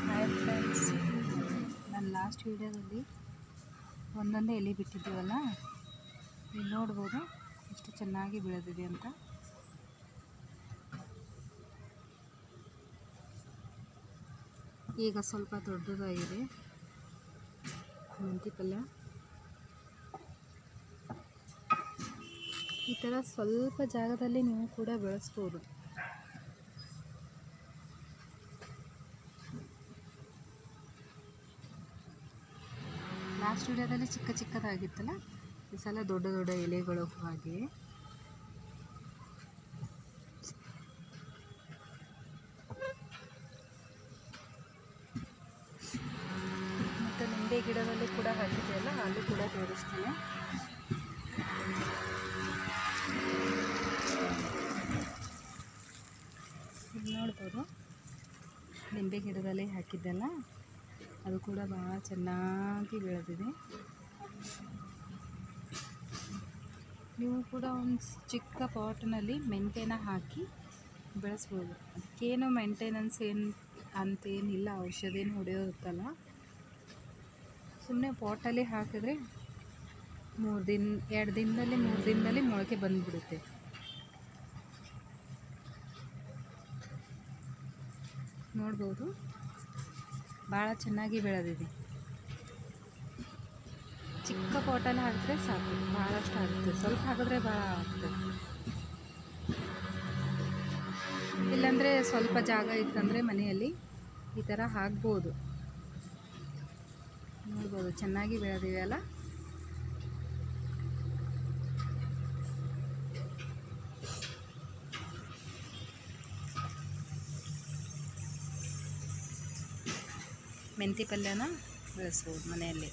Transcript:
Hi friends, ನಾನು last ವೀಡಿಯೋದಲ್ಲಿ ಒಂದೊಂದೇ ಎಲೆ ಬಿಟ್ಟಿದ್ದೀವಲ್ಲ, ನೀವು ನೋಡ್ಬೋದು ಎಷ್ಟು ಚೆನ್ನಾಗಿ ಬೆಳೆದಿದೆ ಅಂತ. ಈಗ ಸ್ವಲ್ಪ ದೊಡ್ಡದಾಗಿದೆ ಮೆಂತಿ ಪಲ್ಯ. ಈ ಥರ ಸ್ವಲ್ಪ ಜಾಗದಲ್ಲಿ ನೀವು ಕೂಡ ಬೆಳೆಸ್ಬೋದು. ಲಾಸ್ಟ್ ವಿಡಿಯೋದಲ್ಲಿ ಚಿಕ್ಕ ಚಿಕ್ಕದಾಗಿತ್ತಲ್ಲ, ಈ ಸಲ ದೊಡ್ಡ ದೊಡ್ಡ ಎಲೆಗಳು ಆಗಿವೆ. ಮತ್ತು ನಿಂಬೆ ಗಿಡದಲ್ಲೂ ಕೂಡ ಹಾಕಿದೆಯಲ್ಲ, ಅಲ್ಲೂ ಕೂಡ ತೋರಿಸ್ತೀನಿ. ಇಲ್ಲಿ ನೋಡ್ಬೋದು, ನಿಂಬೆ ಗಿಡದಲ್ಲಿ ಹಾಕಿದ್ದೆಲ್ಲ ಅದು ಕೂಡ ಭಾಳ ಚೆನ್ನಾಗಿ ಬೆಳೆದಿದೆ. ನೀವು ಕೂಡ ಒಂದು ಚಿಕ್ಕ ಪಾಟ್ನಲ್ಲಿ ಮೆಂತೆನ ಹಾಕಿ ಬೆಳೆಸ್ಬೋದು. ಅದಕ್ಕೇನು ಮೇಂಟೆನೆನ್ಸ್ ಅಂತೇನಿಲ್ಲ, ಔಷಧಿನ ಹೊಡೆಯೋದಲ್ಲ. ಸುಮ್ಮನೆ ಪಾಟಲ್ಲಿ ಹಾಕಿದ್ರೆ 2 ದಿನದಲ್ಲಿ ಮೊಳಕೆ ಬಂದುಬಿಡುತ್ತೆ. ನೋಡ್ಬೋದು, ಭಾಳ ಚೆನ್ನಾಗಿ ಬೆಳೆದಿದೆ. ಚಿಕ್ಕ ಪಾಟಲ್ಲಿ ಹಾಕಿದ್ರೆ ಸಾಕು, ಭಾಳಷ್ಟು ಆಗುತ್ತೆ. ಸ್ವಲ್ಪ ಹಾಕಿದ್ರೆ ಭಾಳ ಆಗುತ್ತೆ. ಇಲ್ಲಾಂದರೆ ಸ್ವಲ್ಪ ಜಾಗ ಇತ್ತಂದರೆ ಮನೆಯಲ್ಲಿ ಈ ಥರ ಹಾಕ್ಬೋದು. ನೋಡ್ಬೋದು, ಚೆನ್ನಾಗಿ ಬೆಳೆದಿವೆ ಅಲ್ಲ. ಮೆಂತಿ ಪಲ್ಯನ ಬೆಳೆಸ್ಬೋದು ಮನೆಯಲ್ಲಿ.